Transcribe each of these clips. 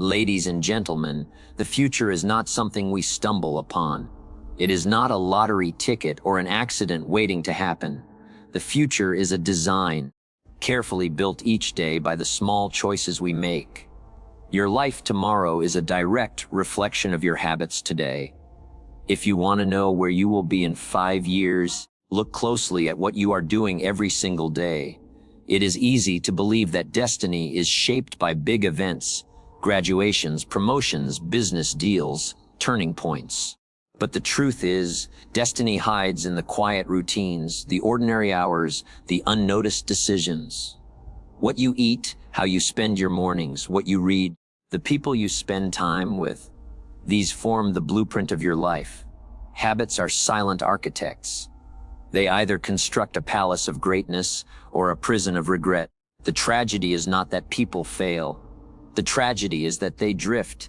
Ladies and gentlemen, the future is not something we stumble upon. It is not a lottery ticket or an accident waiting to happen. The future is a design, carefully built each day by the small choices we make. Your life tomorrow is a direct reflection of your habits today. If you want to know where you will be in 5 years, look closely at what you are doing every single day. It is easy to believe that destiny is shaped by big events, graduations, promotions, business deals, turning points. But the truth is, destiny hides in the quiet routines, the ordinary hours, the unnoticed decisions. What you eat, how you spend your mornings, what you read, the people you spend time with. These form the blueprint of your life. Habits are silent architects. They either construct a palace of greatness or a prison of regret. The tragedy is not that people fail. The tragedy is that they drift,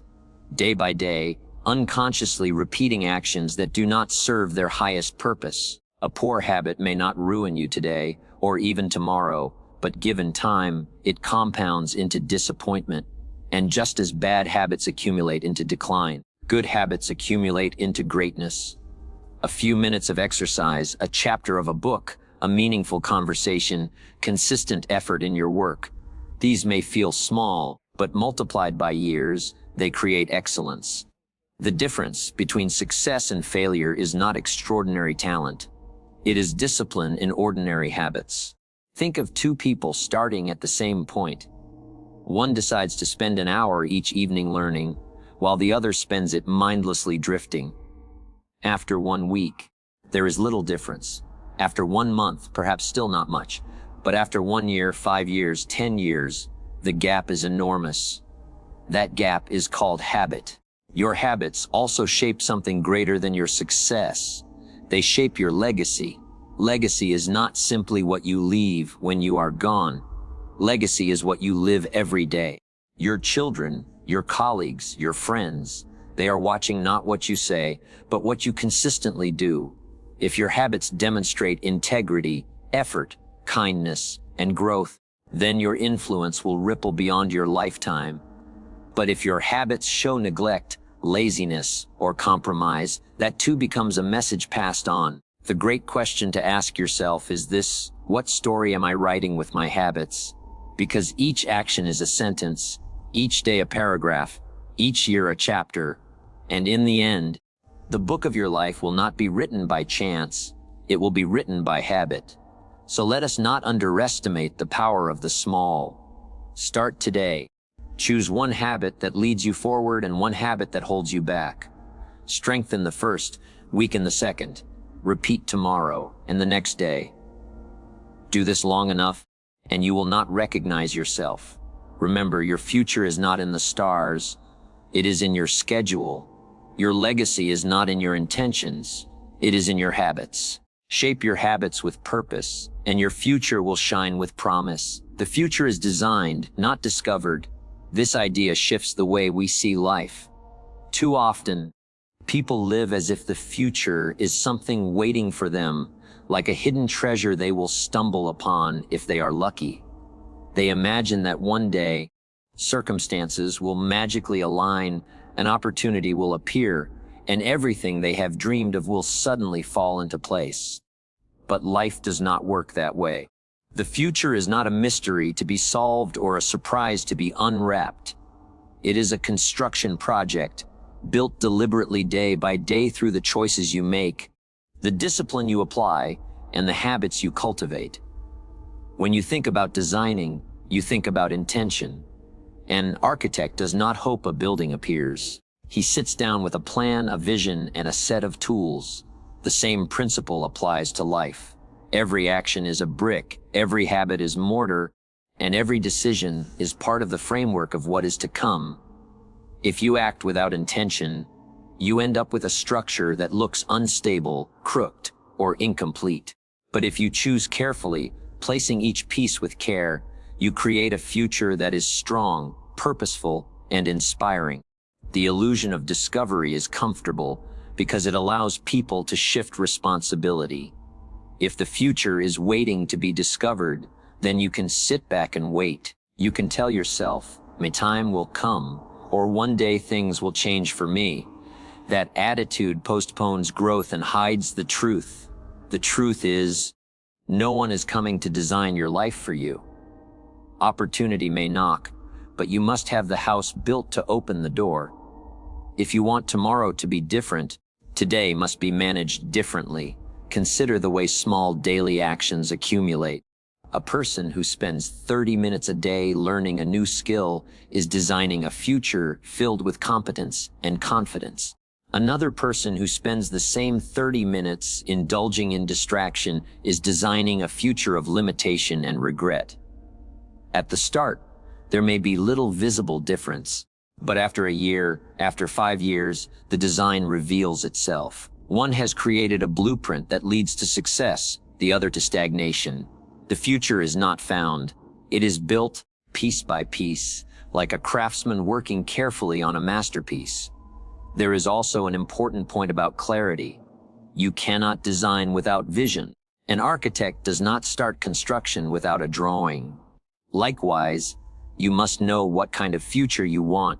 day by day, unconsciously repeating actions that do not serve their highest purpose. A poor habit may not ruin you today, or even tomorrow, but given time, it compounds into disappointment. And just as bad habits accumulate into decline, good habits accumulate into greatness. A few minutes of exercise, a chapter of a book, a meaningful conversation, consistent effort in your work. These may feel small, but multiplied by years, they create excellence. The difference between success and failure is not extraordinary talent. It is discipline in ordinary habits. Think of two people starting at the same point. One decides to spend an hour each evening learning, while the other spends it mindlessly drifting. After 1 week, there is little difference. After 1 month, perhaps still not much. But after 1 year, 5 years, 10 years, the gap is enormous. That gap is called habit. Your habits also shape something greater than your success. They shape your legacy. Legacy is not simply what you leave when you are gone. Legacy is what you live every day. Your children, your colleagues, your friends, they are watching not what you say, but what you consistently do. If your habits demonstrate integrity, effort, kindness, and growth, then your influence will ripple beyond your lifetime. But if your habits show neglect, laziness, or compromise, that too becomes a message passed on. The great question to ask yourself is this: what story am I writing with my habits? Because each action is a sentence, each day a paragraph, each year a chapter, and in the end, the book of your life will not be written by chance, it will be written by habit. So let us not underestimate the power of the small. Start today. Choose one habit that leads you forward and one habit that holds you back. Strengthen the first, weaken the second. Repeat tomorrow and the next day. Do this long enough, and you will not recognize yourself. Remember, your future is not in the stars. It is in your schedule. Your legacy is not in your intentions. It is in your habits. Shape your habits with purpose, and your future will shine with promise. The future is designed, not discovered. This idea shifts the way we see life. Too often, people live as if the future is something waiting for them, like a hidden treasure they will stumble upon if they are lucky. They imagine that one day, circumstances will magically align, an opportunity will appear, and everything they have dreamed of will suddenly fall into place. But life does not work that way. The future is not a mystery to be solved or a surprise to be unwrapped. It is a construction project, built deliberately day by day through the choices you make, the discipline you apply, and the habits you cultivate. When you think about designing, you think about intention. An architect does not hope a building appears. He sits down with a plan, a vision, and a set of tools. The same principle applies to life. Every action is a brick, every habit is mortar, and every decision is part of the framework of what is to come. If you act without intention, you end up with a structure that looks unstable, crooked, or incomplete. But if you choose carefully, placing each piece with care, you create a future that is strong, purposeful, and inspiring. The illusion of discovery is comfortable because it allows people to shift responsibility. If the future is waiting to be discovered, then you can sit back and wait. You can tell yourself, "My time will come," or one day things will change for me. That attitude postpones growth and hides the truth. The truth is, no one is coming to design your life for you. Opportunity may knock, but you must have the house built to open the door. If you want tomorrow to be different, today must be managed differently. Consider the way small daily actions accumulate. A person who spends 30 minutes a day learning a new skill is designing a future filled with competence and confidence. Another person who spends the same 30 minutes indulging in distraction is designing a future of limitation and regret. At the start, there may be little visible difference, but after a year, after 5 years, the design reveals itself. One has created a blueprint that leads to success, the other to stagnation. The future is not found. It is built piece by piece, like a craftsman working carefully on a masterpiece. There is also an important point about clarity. You cannot design without vision. An architect does not start construction without a drawing. Likewise, you must know what kind of future you want.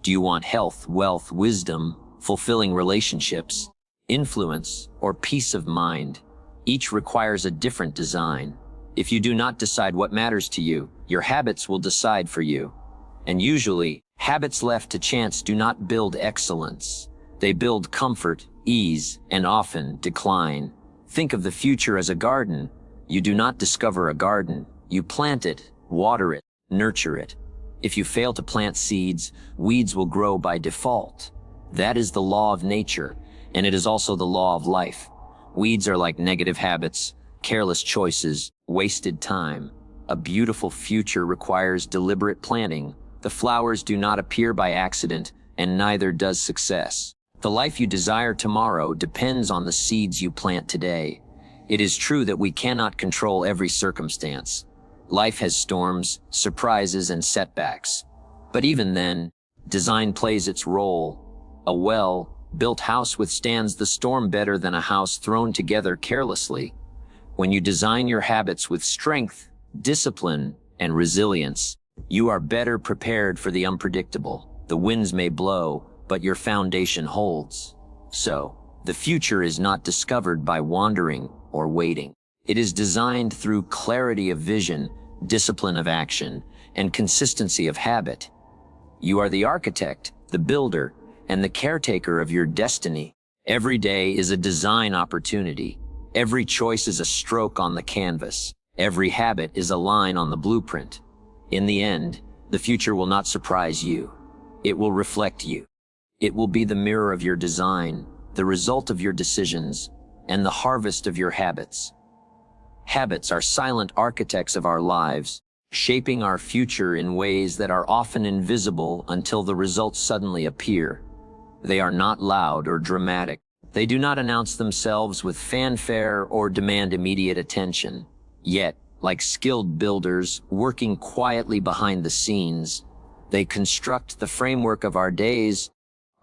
Do you want health, wealth, wisdom, fulfilling relationships, influence, or peace of mind? Each requires a different design. If you do not decide what matters to you, your habits will decide for you. And usually, habits left to chance do not build excellence. They build comfort, ease, and often decline. Think of the future as a garden. You do not discover a garden. You plant it, water it, nurture it. If you fail to plant seeds, weeds will grow by default. That is the law of nature, and it is also the law of life. Weeds are like negative habits, careless choices, wasted time. A beautiful future requires deliberate planting. The flowers do not appear by accident, and neither does success. The life you desire tomorrow depends on the seeds you plant today. It is true that we cannot control every circumstance. Life has storms, surprises, and setbacks. But even then, design plays its role. A well-built house withstands the storm better than a house thrown together carelessly. When you design your habits with strength, discipline, and resilience, you are better prepared for the unpredictable. The winds may blow, but your foundation holds. So, the future is not discovered by wandering or waiting. It is designed through clarity of vision, discipline of action, and consistency of habit. You are the architect, the builder, and the caretaker of your destiny. Every day is a design opportunity. Every choice is a stroke on the canvas. Every habit is a line on the blueprint. In the end, the future will not surprise you. It will reflect you. It will be the mirror of your design, the result of your decisions, and the harvest of your habits. Habits are silent architects of our lives, shaping our future in ways that are often invisible until the results suddenly appear. They are not loud or dramatic. They do not announce themselves with fanfare or demand immediate attention. Yet, like skilled builders working quietly behind the scenes, they construct the framework of our days,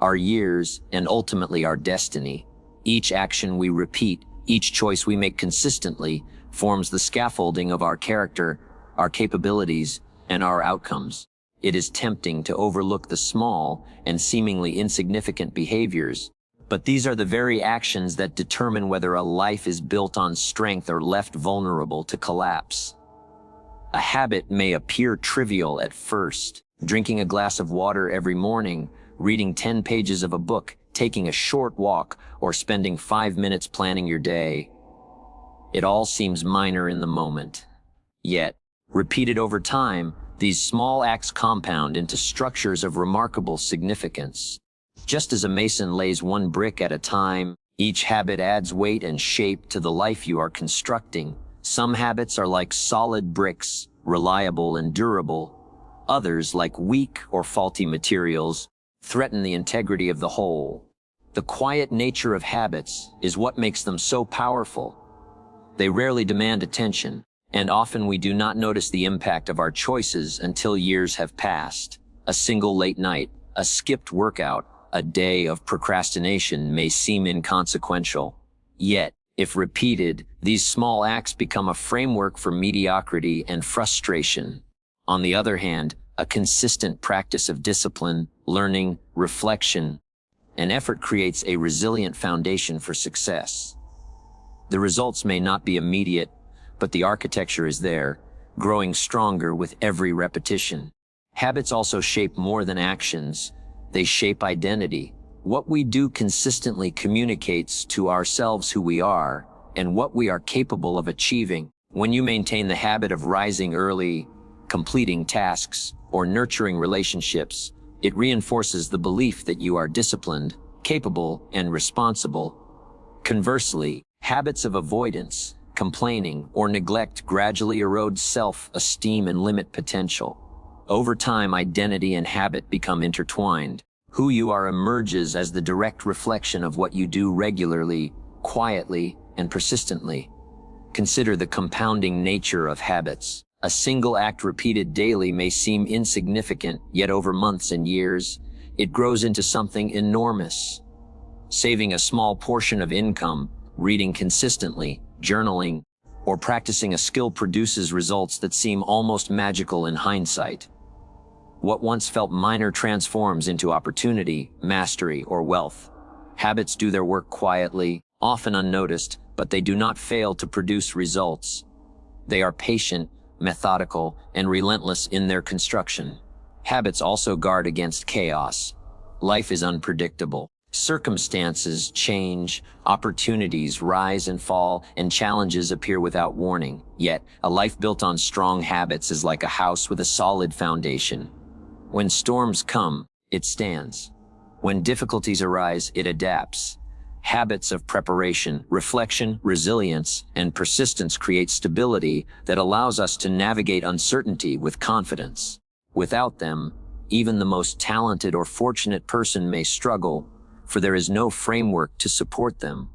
our years, and ultimately our destiny. Each action we repeat, each choice we make consistently, forms the scaffolding of our character, our capabilities, and our outcomes. It is tempting to overlook the small and seemingly insignificant behaviors, but these are the very actions that determine whether a life is built on strength or left vulnerable to collapse. A habit may appear trivial at first. Drinking a glass of water every morning, reading 10 pages of a book, taking a short walk, or spending 5 minutes planning your day. It all seems minor in the moment. Yet, repeated over time, these small acts compound into structures of remarkable significance. Just as a mason lays one brick at a time, each habit adds weight and shape to the life you are constructing. Some habits are like solid bricks, reliable and durable. Others, like weak or faulty materials, threaten the integrity of the whole. The quiet nature of habits is what makes them so powerful. They rarely demand attention, and often we do not notice the impact of our choices until years have passed. A single late night, a skipped workout, a day of procrastination may seem inconsequential. Yet, if repeated, these small acts become a framework for mediocrity and frustration. On the other hand, A consistent practice of discipline, learning, reflection, and effort creates a resilient foundation for success. The results may not be immediate, but the architecture is there, growing stronger with every repetition. Habits also shape more than actions. They shape identity. What we do consistently communicates to ourselves who we are and what we are capable of achieving. When you maintain the habit of rising early, completing tasks, or nurturing relationships, it reinforces the belief that you are disciplined, capable, and responsible. Conversely, habits of avoidance, complaining, or neglect gradually erode self-esteem and limit potential. Over time, identity and habit become intertwined. Who you are emerges as the direct reflection of what you do regularly, quietly, and persistently. Consider the compounding nature of habits. A single act repeated daily may seem insignificant, yet over months and years, it grows into something enormous. Saving a small portion of income, reading consistently, journaling, or practicing a skill produces results that seem almost magical in hindsight. What once felt minor transforms into opportunity, mastery, or wealth. Habits do their work quietly, often unnoticed, but they do not fail to produce results. They are patient, methodical, and relentless in their construction. Habits also guard against chaos. Life is unpredictable. Circumstances change, opportunities rise and fall, and challenges appear without warning. Yet, a life built on strong habits is like a house with a solid foundation. When storms come, it stands. When difficulties arise, it adapts. Habits of preparation, reflection, resilience, and persistence create stability that allows us to navigate uncertainty with confidence. Without them, even the most talented or fortunate person may struggle, for there is no framework to support them.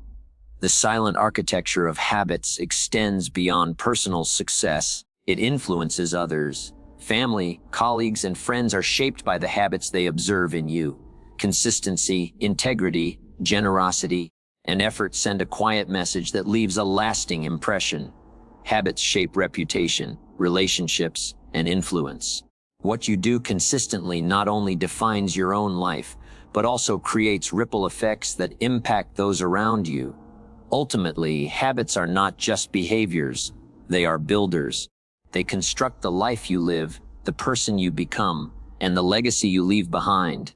The silent architecture of habits extends beyond personal success. It influences others. Family, colleagues, and friends are shaped by the habits they observe in you. Consistency, integrity, generosity, and effort send a quiet message that leaves a lasting impression. Habits shape reputation, relationships, and influence. What you do consistently not only defines your own life, but also creates ripple effects that impact those around you. Ultimately, habits are not just behaviors, they are builders. They construct the life you live, the person you become, and the legacy you leave behind.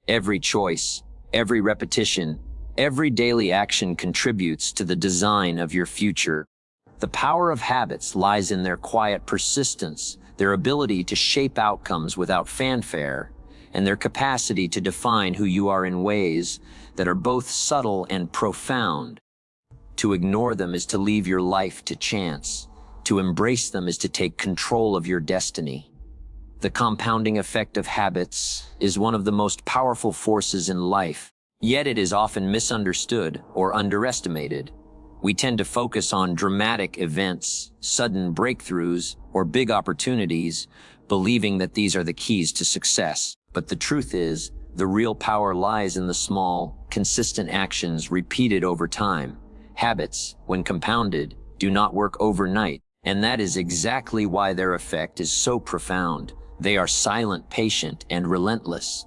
Every choice, every repetition, every daily action contributes to the design of your future. The power of habits lies in their quiet persistence, their ability to shape outcomes without fanfare, and their capacity to define who you are in ways that are both subtle and profound. To ignore them is to leave your life to chance. To embrace them is to take control of your destiny. The compounding effect of habits is one of the most powerful forces in life, yet it is often misunderstood or underestimated. We tend to focus on dramatic events, sudden breakthroughs, or big opportunities, believing that these are the keys to success. But the truth is, the real power lies in the small, consistent actions repeated over time. Habits, when compounded, do not work overnight, and that is exactly why their effect is so profound. They are silent, patient, and relentless.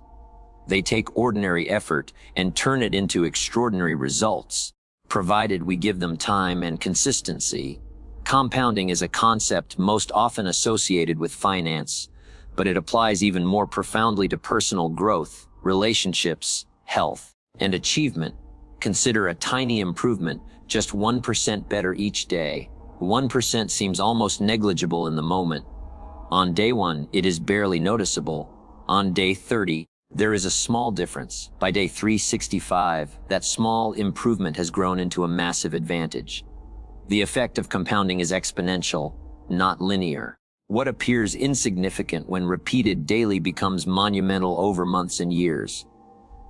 They take ordinary effort and turn it into extraordinary results, provided we give them time and consistency. Compounding is a concept most often associated with finance, but it applies even more profoundly to personal growth, relationships, health, and achievement. Consider a tiny improvement, just 1% better each day. 1% seems almost negligible in the moment. On day 1, it is barely noticeable. On day 30, there is a small difference. By day 365, that small improvement has grown into a massive advantage. The effect of compounding is exponential, not linear. What appears insignificant when repeated daily becomes monumental over months and years.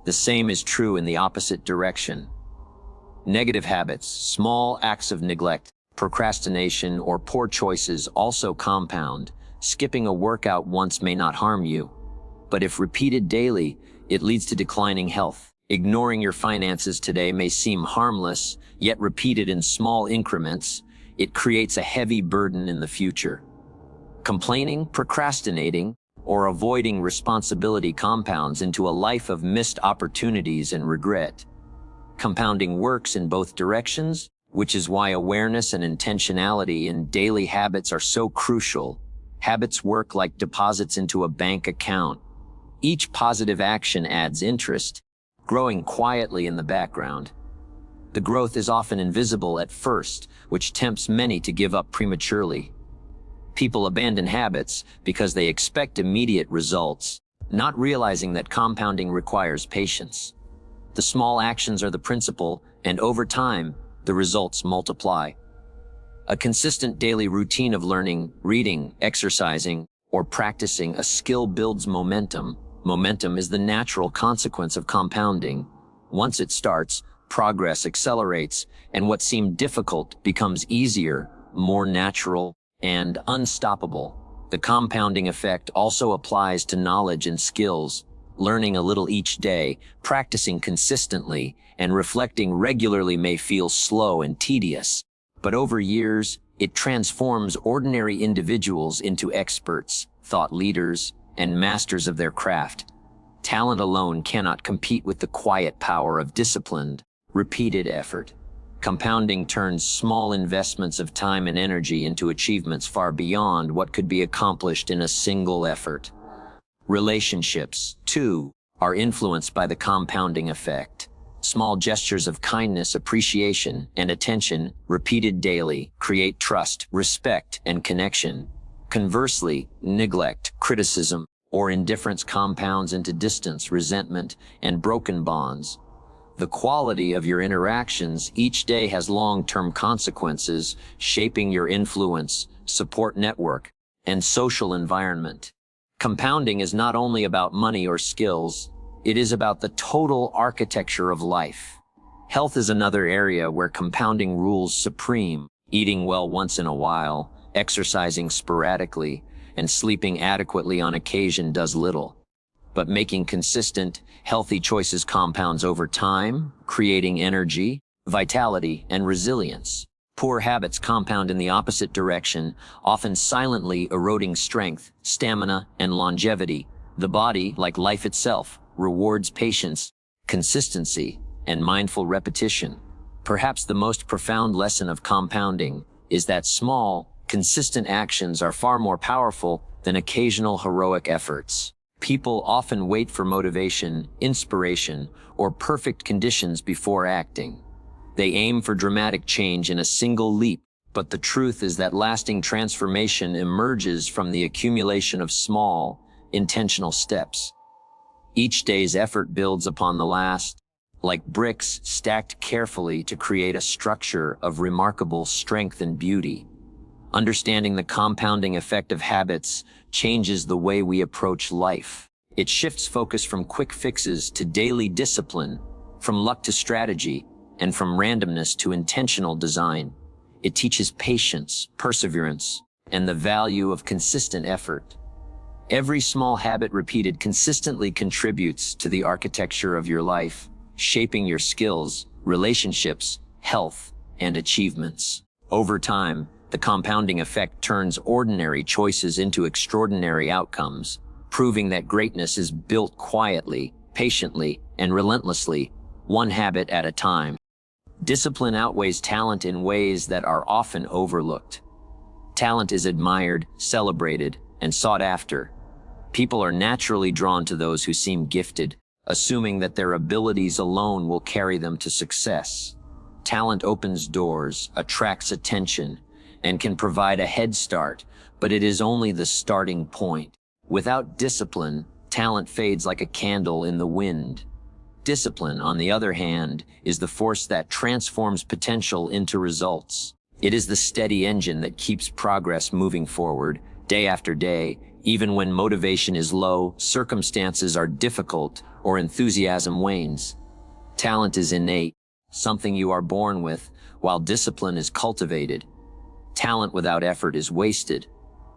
The same is true in the opposite direction. Negative habits, small acts of neglect, procrastination, or poor choices also compound. Skipping a workout once may not harm you, but if repeated daily, it leads to declining health. Ignoring your finances today may seem harmless, yet repeated in small increments, it creates a heavy burden in the future. Complaining, procrastinating, or avoiding responsibility compounds into a life of missed opportunities and regret. Compounding works in both directions, which is why awareness and intentionality in daily habits are so crucial. Habits work like deposits into a bank account. Each positive action adds interest, growing quietly in the background. The growth is often invisible at first, which tempts many to give up prematurely. People abandon habits because they expect immediate results, not realizing that compounding requires patience. The small actions are the principle, and over time, the results multiply. A consistent daily routine of learning, reading, exercising, or practicing a skill builds momentum. Momentum is the natural consequence of compounding. Once it starts, progress accelerates, and what seemed difficult becomes easier, more natural, and unstoppable. The compounding effect also applies to knowledge and skills. Learning a little each day, practicing consistently, and reflecting regularly may feel slow and tedious, but over years, it transforms ordinary individuals into experts, thought leaders, and masters of their craft. Talent alone cannot compete with the quiet power of disciplined, repeated effort. Compounding turns small investments of time and energy into achievements far beyond what could be accomplished in a single effort. Relationships, too, are influenced by the compounding effect. Small gestures of kindness, appreciation, and attention, repeated daily, create trust, respect, and connection. Conversely, neglect, criticism, or indifference compounds into distance, resentment, and broken bonds. The quality of your interactions each day has long-term consequences, shaping your influence, support network, and social environment. Compounding is not only about money or skills, it is about the total architecture of life. Health is another area where compounding rules supreme. Eating well once in a while, exercising sporadically, and sleeping adequately on occasion does little. But making consistent, healthy choices compounds over time, creating energy, vitality, and resilience. Poor habits compound in the opposite direction, often silently eroding strength, stamina, and longevity. The body, like life itself, rewards patience, consistency, and mindful repetition. Perhaps the most profound lesson of compounding is that small, consistent actions are far more powerful than occasional heroic efforts. People often wait for motivation, inspiration, or perfect conditions before acting. They aim for dramatic change in a single leap, but the truth is that lasting transformation emerges from the accumulation of small, intentional steps. Each day's effort builds upon the last, like bricks stacked carefully to create a structure of remarkable strength and beauty. Understanding the compounding effect of habits changes the way we approach life. It shifts focus from quick fixes to daily discipline, from luck to strategy, and from randomness to intentional design. It teaches patience, perseverance, and the value of consistent effort. Every small habit repeated consistently contributes to the architecture of your life, shaping your skills, relationships, health, and achievements. Over time, the compounding effect turns ordinary choices into extraordinary outcomes, proving that greatness is built quietly, patiently, and relentlessly, one habit at a time. Discipline outweighs talent in ways that are often overlooked. Talent is admired, celebrated, and sought after. People are naturally drawn to those who seem gifted, assuming that their abilities alone will carry them to success. Talent opens doors, attracts attention, and can provide a head start, but it is only the starting point. Without discipline, talent fades like a candle in the wind. Discipline, on the other hand, is the force that transforms potential into results. It is the steady engine that keeps progress moving forward, day after day, even when motivation is low, circumstances are difficult, or enthusiasm wanes. Talent is innate, something you are born with, while discipline is cultivated. Talent without effort is wasted.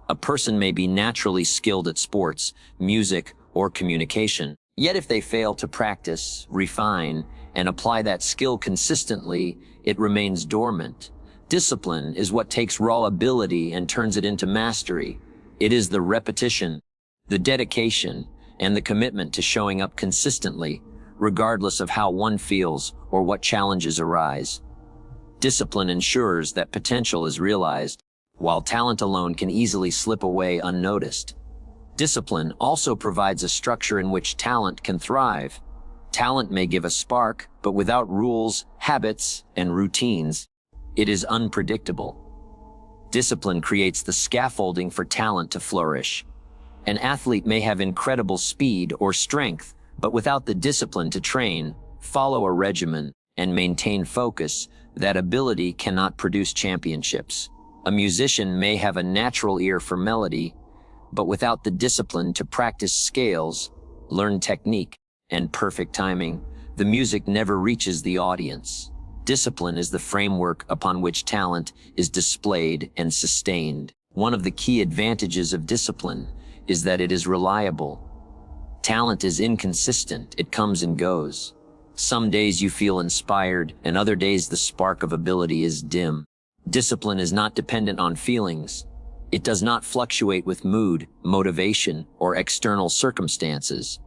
A person may be naturally skilled at sports, music, or communication, yet if they fail to practice, refine, and apply that skill consistently, it remains dormant. Discipline is what takes raw ability and turns it into mastery. It is the repetition, The dedication and the commitment to showing up consistently, regardless of how one feels or what challenges arise. Discipline ensures that potential is realized, while talent alone can easily slip away unnoticed. Discipline also provides a structure in which talent can thrive. Talent may give a spark, but without rules, habits, and routines, it is unpredictable. Discipline creates the scaffolding for talent to flourish. An athlete may have incredible speed or strength, but without the discipline to train, follow a regimen, and maintain focus, that ability cannot produce championships. A musician may have a natural ear for melody, but without the discipline to practice scales, learn technique, and perfect timing, the music never reaches the audience. Discipline is the framework upon which talent is displayed and sustained. One of the key advantages of discipline is that it is reliable. Talent is inconsistent, it comes and goes. Some days you feel inspired, and other days the spark of ability is dim. Discipline is not dependent on feelings. It does not fluctuate with mood, motivation, or external circumstances.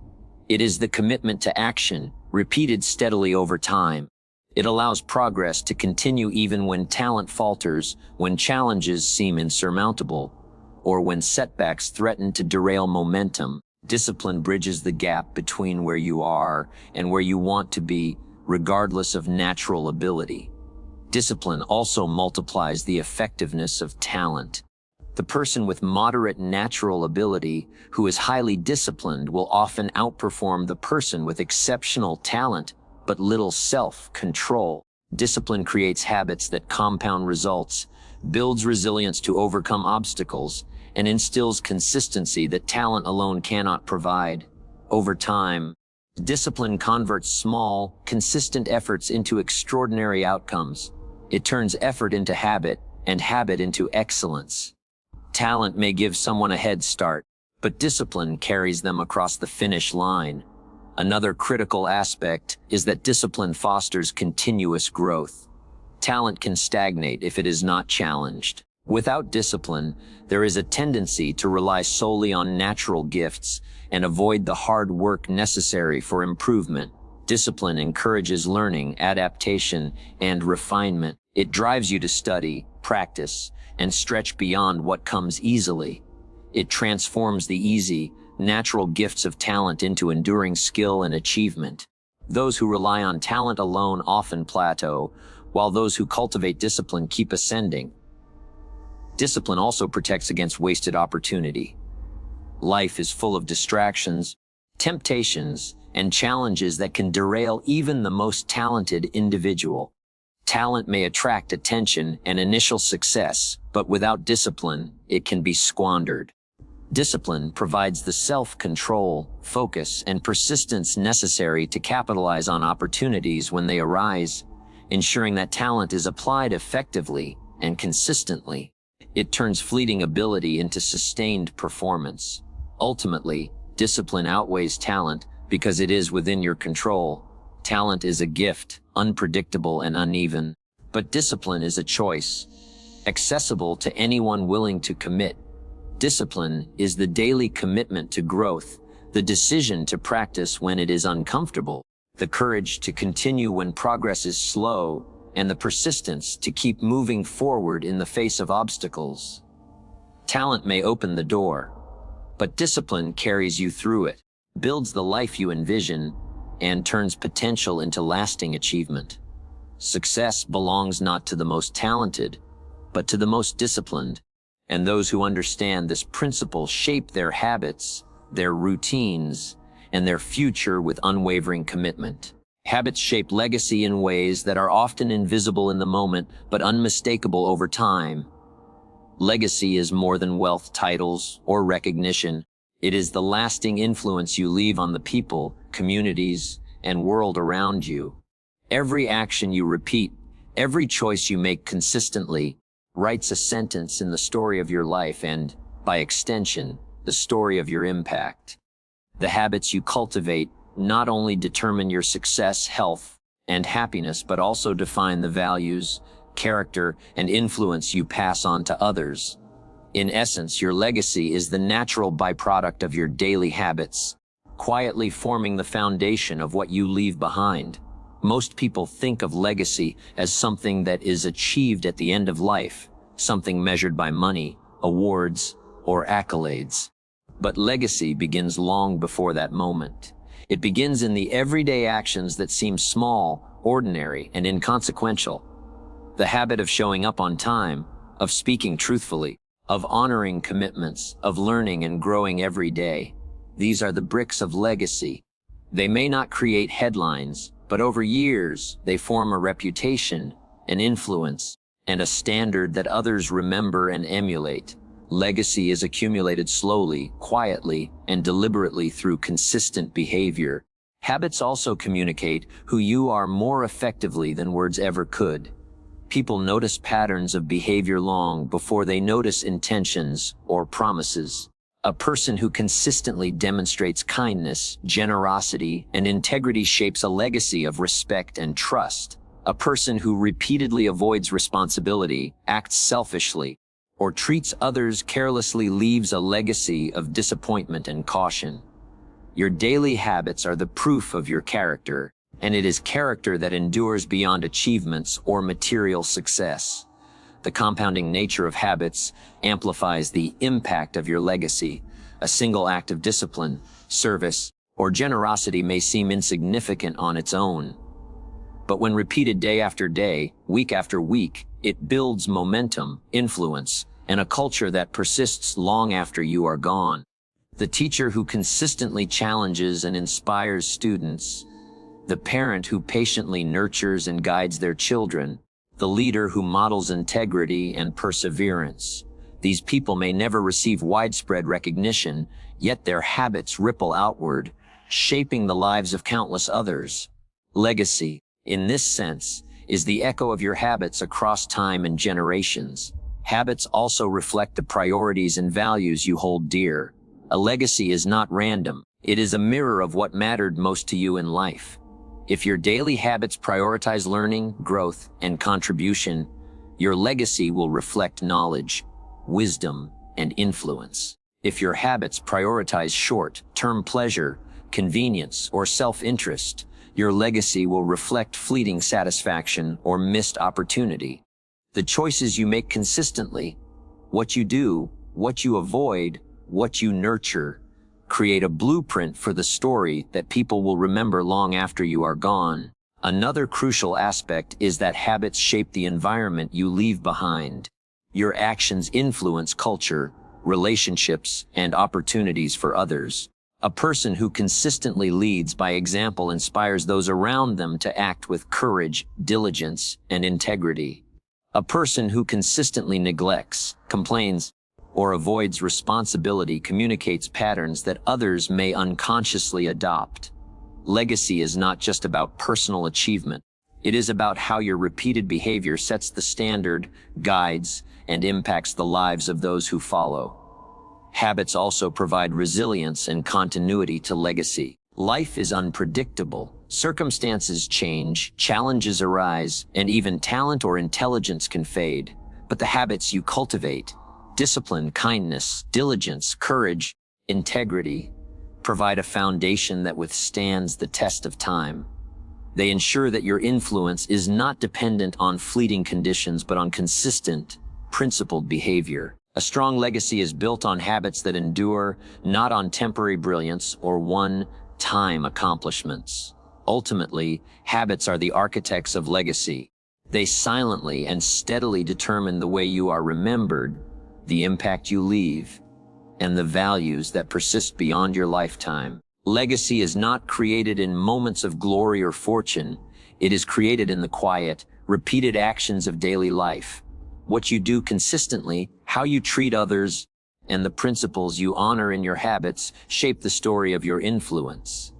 It is the commitment to action, repeated steadily over time. It allows progress to continue even when talent falters, when challenges seem insurmountable, or when setbacks threaten to derail momentum. Discipline bridges the gap between where you are and where you want to be, regardless of natural ability. Discipline also multiplies the effectiveness of talent. The person with moderate natural ability who is highly disciplined will often outperform the person with exceptional talent but little self-control. Discipline creates habits that compound results, builds resilience to overcome obstacles, and instills consistency that talent alone cannot provide. Over time, discipline converts small, consistent efforts into extraordinary outcomes. It turns effort into habit, and habit into excellence. Talent may give someone a head start, but discipline carries them across the finish line. Another critical aspect is that discipline fosters continuous growth. Talent can stagnate if it is not challenged. Without discipline, there is a tendency to rely solely on natural gifts and avoid the hard work necessary for improvement. Discipline encourages learning, adaptation, and refinement. It drives you to study, practice, and stretch beyond what comes easily. It transforms the easy, natural gifts of talent into enduring skill and achievement. Those who rely on talent alone often plateau, while those who cultivate discipline keep ascending. Discipline also protects against wasted opportunity. Life is full of distractions, temptations, and challenges that can derail even the most talented individual. Talent may attract attention and initial success, but without discipline, it can be squandered. Discipline provides the self-control, focus, and persistence necessary to capitalize on opportunities when they arise, ensuring that talent is applied effectively and consistently. It turns fleeting ability into sustained performance. Ultimately, discipline outweighs talent because it is within your control. Talent is a gift, unpredictable and uneven, but discipline is a choice, accessible to anyone willing to commit. Discipline is the daily commitment to growth, the decision to practice when it is uncomfortable, the courage to continue when progress is slow, and the persistence to keep moving forward in the face of obstacles. Talent may open the door, but discipline carries you through it, builds the life you envision, and turns potential into lasting achievement. Success belongs not to the most talented, but to the most disciplined, and those who understand this principle shape their habits, their routines, and their future with unwavering commitment. Habits shape legacy in ways that are often invisible in the moment, but unmistakable over time. Legacy is more than wealth, titles, or recognition. It is the lasting influence you leave on the people, communities, and world around you. Every action you repeat, every choice you make consistently, writes a sentence in the story of your life and, by extension, the story of your impact. The habits you cultivate not only determine your success, health, and happiness, but also define the values, character, and influence you pass on to others. In essence, your legacy is the natural byproduct of your daily habits, quietly forming the foundation of what you leave behind. Most people think of legacy as something that is achieved at the end of life, something measured by money, awards, or accolades. But legacy begins long before that moment. It begins in the everyday actions that seem small, ordinary, and inconsequential. The habit of showing up on time, of speaking truthfully, of honoring commitments, of learning and growing every day. These are the bricks of legacy. They may not create headlines, but over years, they form a reputation, an influence, and a standard that others remember and emulate. Legacy is accumulated slowly, quietly, and deliberately through consistent behavior. Habits also communicate who you are more effectively than words ever could. People notice patterns of behavior long before they notice intentions or promises. A person who consistently demonstrates kindness, generosity, and integrity shapes a legacy of respect and trust. A person who repeatedly avoids responsibility, acts selfishly, or treats others carelessly leaves a legacy of disappointment and caution. Your daily habits are the proof of your character, and it is character that endures beyond achievements or material success. The compounding nature of habits amplifies the impact of your legacy. A single act of discipline, service, or generosity may seem insignificant on its own. But when repeated day after day, week after week, it builds momentum, influence, and a culture that persists long after you are gone. The teacher who consistently challenges and inspires students, the parent who patiently nurtures and guides their children, the leader who models integrity and perseverance. These people may never receive widespread recognition, yet their habits ripple outward, shaping the lives of countless others. Legacy, in this sense, is the echo of your habits across time and generations. Habits also reflect the priorities and values you hold dear. A legacy is not random. It is a mirror of what mattered most to you in life. If your daily habits prioritize learning, growth, and contribution, your legacy will reflect knowledge, wisdom, and influence. If your habits prioritize short-term pleasure, convenience, or self-interest, your legacy will reflect fleeting satisfaction or missed opportunity. The choices you make consistently, what you do, what you avoid, what you nurture, create a blueprint for the story that people will remember long after you are gone. Another crucial aspect is that habits shape the environment you leave behind. Your actions influence culture, relationships, and opportunities for others. A person who consistently leads by example inspires those around them to act with courage, diligence, and integrity. A person who consistently neglects, complains, or avoids responsibility communicates patterns that others may unconsciously adopt. Legacy is not just about personal achievement. It is about how your repeated behavior sets the standard, guides, and impacts the lives of those who follow. Habits also provide resilience and continuity to legacy. Life is unpredictable. Circumstances change, challenges arise, and even talent or intelligence can fade. But the habits you cultivate, discipline, kindness, diligence, courage, integrity, provide a foundation that withstands the test of time. They ensure that your influence is not dependent on fleeting conditions, but on consistent, principled behavior. A strong legacy is built on habits that endure, not on temporary brilliance or one-time accomplishments. Ultimately, habits are the architects of legacy. They silently and steadily determine the way you are remembered, the impact you leave, and the values that persist beyond your lifetime. Legacy is not created in moments of glory or fortune. It is created in the quiet, repeated actions of daily life. What you do consistently, how you treat others, and the principles you honor in your habits shape the story of your influence.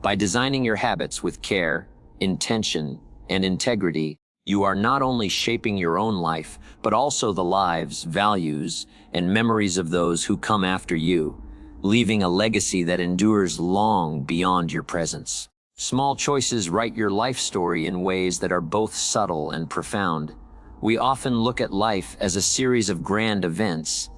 By designing your habits with care, intention, and integrity, you are not only shaping your own life, but also the lives, values, and memories of those who come after you, leaving a legacy that endures long beyond your presence. Small choices write your life story in ways that are both subtle and profound. We often look at life as a series of grand events,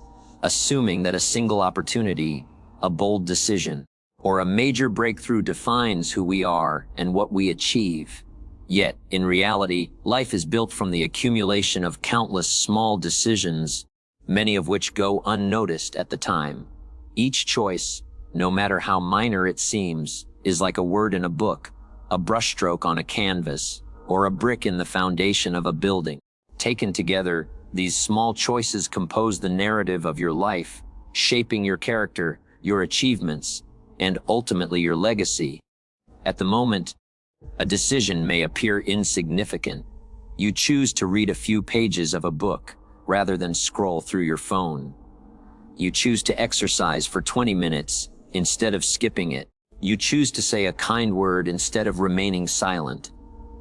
assuming that a single opportunity, a bold decision, or a major breakthrough defines who we are and what we achieve. Yet, in reality, life is built from the accumulation of countless small decisions, many of which go unnoticed at the time. Each choice, no matter how minor it seems, is like a word in a book, a brushstroke on a canvas, or a brick in the foundation of a building. Taken together, these small choices compose the narrative of your life, shaping your character, your achievements, and ultimately your legacy. At the moment, a decision may appear insignificant. You choose to read a few pages of a book rather than scroll through your phone. You choose to exercise for 20 minutes instead of skipping it. You choose to say a kind word instead of remaining silent.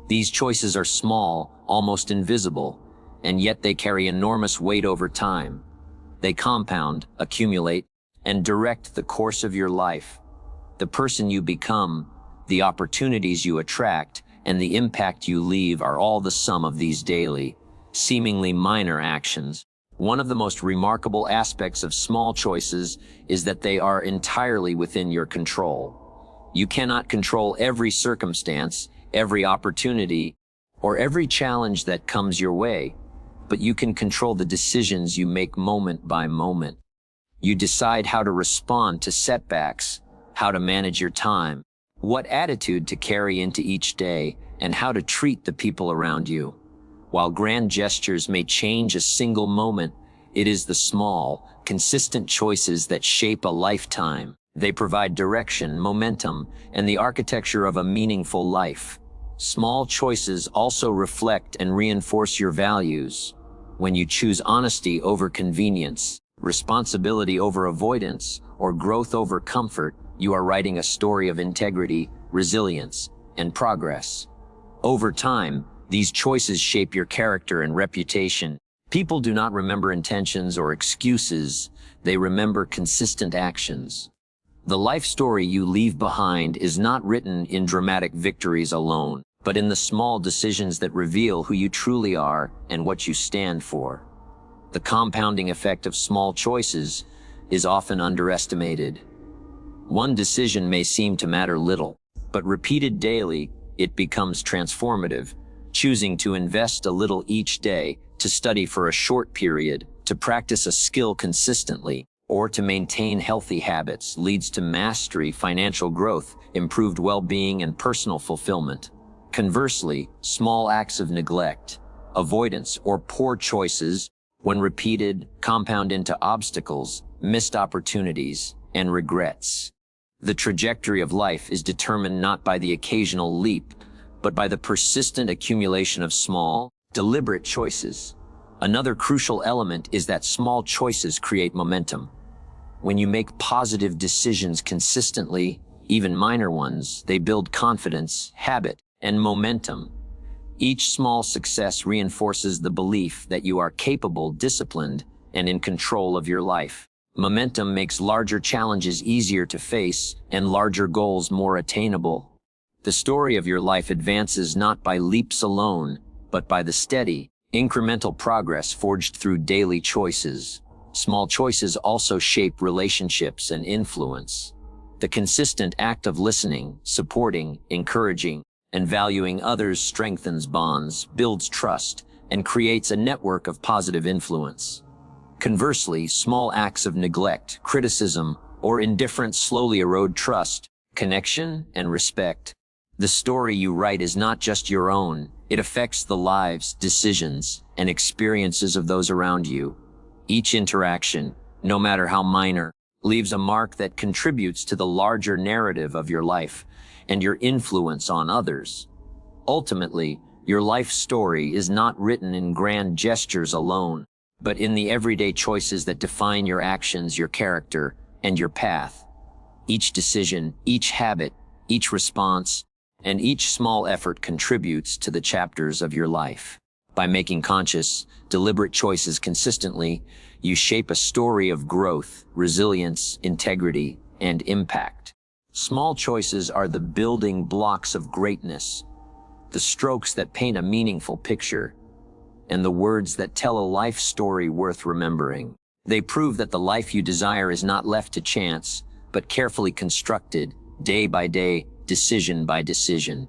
These choices are small, almost invisible, and yet they carry enormous weight over time. They compound, accumulate, and direct the course of your life. The person you become, the opportunities you attract, and the impact you leave are all the sum of these daily, seemingly minor actions. One of the most remarkable aspects of small choices is that they are entirely within your control. You cannot control every circumstance, every opportunity, or every challenge that comes your way, but you can control the decisions you make moment by moment. You decide how to respond to setbacks, how to manage your time, what attitude to carry into each day, and how to treat the people around you. While grand gestures may change a single moment, it is the small, consistent choices that shape a lifetime. They provide direction, momentum, and the architecture of a meaningful life. Small choices also reflect and reinforce your values. When you choose honesty over convenience, responsibility over avoidance, or growth over comfort, you are writing a story of integrity, resilience, and progress. Over time, these choices shape your character and reputation. People do not remember intentions or excuses, they remember consistent actions. The life story you leave behind is not written in dramatic victories alone, but in the small decisions that reveal who you truly are and what you stand for. The compounding effect of small choices is often underestimated. One decision may seem to matter little, but repeated daily, it becomes transformative. Choosing to invest a little each day, to study for a short period, to practice a skill consistently, or to maintain healthy habits leads to mastery, financial growth, improved well-being, and personal fulfillment. Conversely, small acts of neglect, avoidance, or poor choices, when repeated, compound into obstacles, missed opportunities, and regrets. The trajectory of life is determined not by the occasional leap, but by the persistent accumulation of small, deliberate choices. Another crucial element is that small choices create momentum. When you make positive decisions consistently, even minor ones, they build confidence, habit, and momentum. Each small success reinforces the belief that you are capable, disciplined, and in control of your life. Momentum makes larger challenges easier to face and larger goals more attainable. The story of your life advances not by leaps alone, but by the steady, incremental progress forged through daily choices. Small choices also shape relationships and influence. The consistent act of listening, supporting, encouraging, and valuing others strengthens bonds, builds trust, and creates a network of positive influence. Conversely, small acts of neglect, criticism, or indifference slowly erode trust, connection, and respect. The story you write is not just your own. It affects the lives, decisions, and experiences of those around you. Each interaction, no matter how minor, leaves a mark that contributes to the larger narrative of your life and your influence on others. Ultimately, your life story is not written in grand gestures alone, but in the everyday choices that define your actions, your character, and your path. Each decision, each habit, each response, and each small effort contributes to the chapters of your life. By making conscious, deliberate choices consistently, you shape a story of growth, resilience, integrity, and impact. Small choices are the building blocks of greatness, the strokes that paint a meaningful picture, and the words that tell a life story worth remembering. They prove that the life you desire is not left to chance, but carefully constructed, day by day, decision by decision.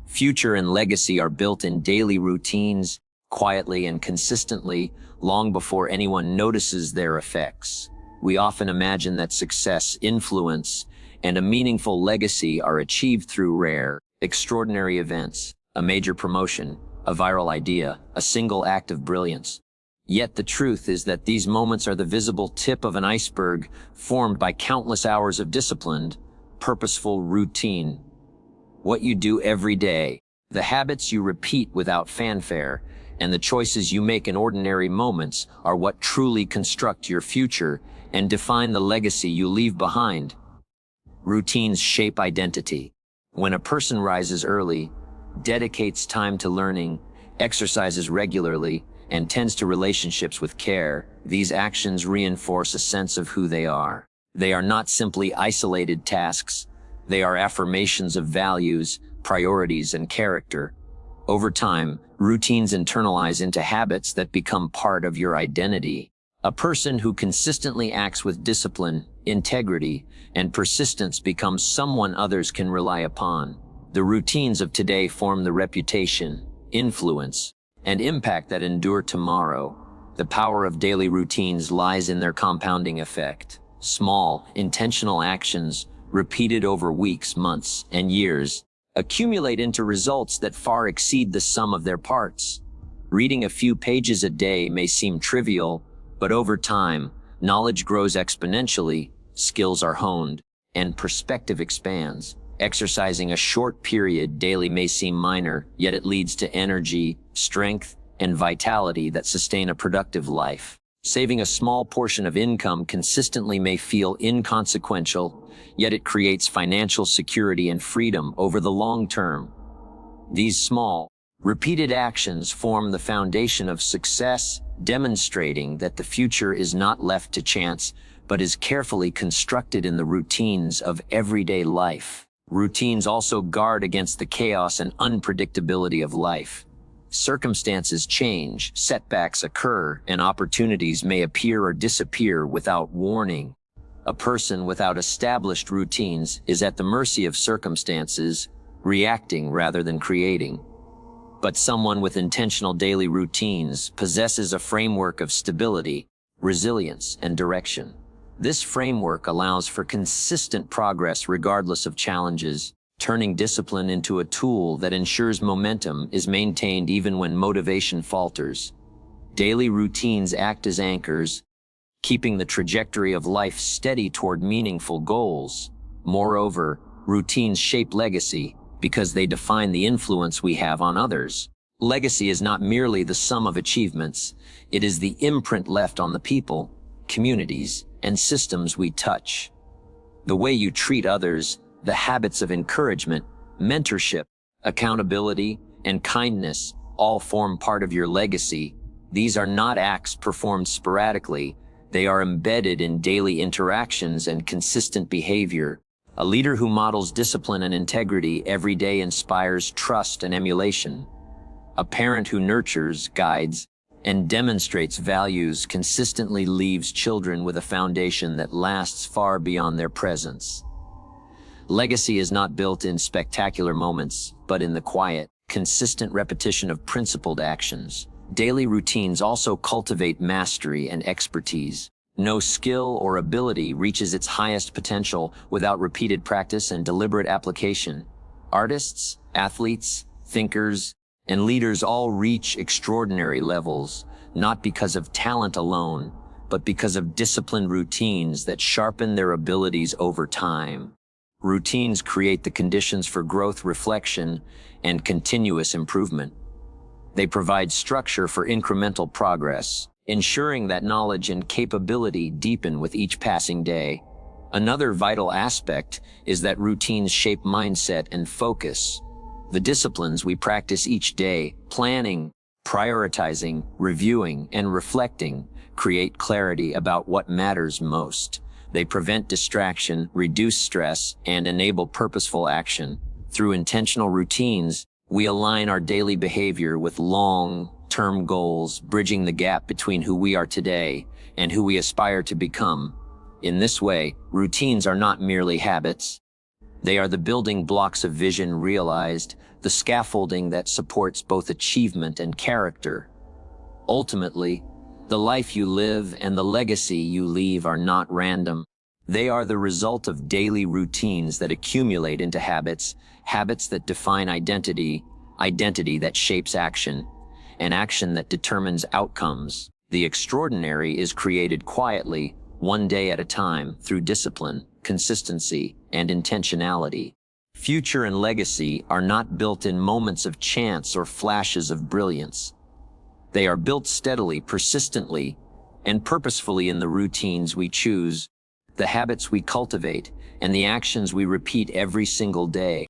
Future and legacy are built in daily routines, quietly and consistently, long before anyone notices their effects. We often imagine that success, influence, and a meaningful legacy are achieved through rare, extraordinary events, a major promotion, a viral idea, a single act of brilliance. Yet the truth is that these moments are the visible tip of an iceberg formed by countless hours of disciplined, purposeful routine. What you do every day, the habits you repeat without fanfare, and the choices you make in ordinary moments are what truly construct your future and define the legacy you leave behind. Routines shape identity. When a person rises early, dedicates time to learning, exercises regularly, and tends to relationships with care, these actions reinforce a sense of who they are. They are not simply isolated tasks. They are affirmations of values, priorities, and character. Over time, routines internalize into habits that become part of your identity. A person who consistently acts with discipline, integrity, and persistence becomes someone others can rely upon. The routines of today form the reputation, influence, and impact that endure tomorrow. The power of daily routines lies in their compounding effect. Small, intentional actions, repeated over weeks, months, and years, accumulate into results that far exceed the sum of their parts. Reading a few pages a day may seem trivial, but over time, knowledge grows exponentially, skills are honed, and perspective expands. Exercising a short period daily may seem minor, yet it leads to energy, strength, and vitality that sustain a productive life. Saving a small portion of income consistently may feel inconsequential, yet it creates financial security and freedom over the long term. These small, repeated actions form the foundation of success, demonstrating that the future is not left to chance, but is carefully constructed in the routines of everyday life. Routines also guard against the chaos and unpredictability of life. Circumstances change, setbacks occur, and opportunities may appear or disappear without warning. A person without established routines is at the mercy of circumstances, reacting rather than creating. But someone with intentional daily routines possesses a framework of stability, resilience, and direction. This framework allows for consistent progress regardless of challenges, turning discipline into a tool that ensures momentum is maintained even when motivation falters. Daily routines act as anchors, keeping the trajectory of life steady toward meaningful goals. Moreover, routines shape legacy because they define the influence we have on others. Legacy is not merely the sum of achievements, it is the imprint left on the people, communities, and systems we touch. The way you treat others, the habits of encouragement, mentorship, accountability, and kindness all form part of your legacy. These are not acts performed sporadically. They are embedded in daily interactions and consistent behavior. A leader who models discipline and integrity every day inspires trust and emulation. A parent who nurtures, guides, and demonstrates values consistently leaves children with a foundation that lasts far beyond their presence. Legacy is not built in spectacular moments, but in the quiet, consistent repetition of principled actions. Daily routines also cultivate mastery and expertise. No skill or ability reaches its highest potential without repeated practice and deliberate application. Artists, athletes, thinkers, and leaders all reach extraordinary levels, not because of talent alone, but because of disciplined routines that sharpen their abilities over time. Routines create the conditions for growth, reflection, and continuous improvement. They provide structure for incremental progress, ensuring that knowledge and capability deepen with each passing day. Another vital aspect is that routines shape mindset and focus. The disciplines we practice each day, planning, prioritizing, reviewing, and reflecting, create clarity about what matters most. They prevent distraction, reduce stress, and enable purposeful action. Through intentional routines, we align our daily behavior with long-term goals, bridging the gap between who we are today and who we aspire to become. In this way, routines are not merely habits. They are the building blocks of vision realized, the scaffolding that supports both achievement and character. Ultimately, the life you live and the legacy you leave are not random. They are the result of daily routines that accumulate into habits, habits that define identity, identity that shapes action, and action that determines outcomes. The extraordinary is created quietly, one day at a time, through discipline, consistency, and intentionality. Future and legacy are not built in moments of chance or flashes of brilliance. They are built steadily, persistently, and purposefully in the routines we choose, the habits we cultivate, and the actions we repeat every single day.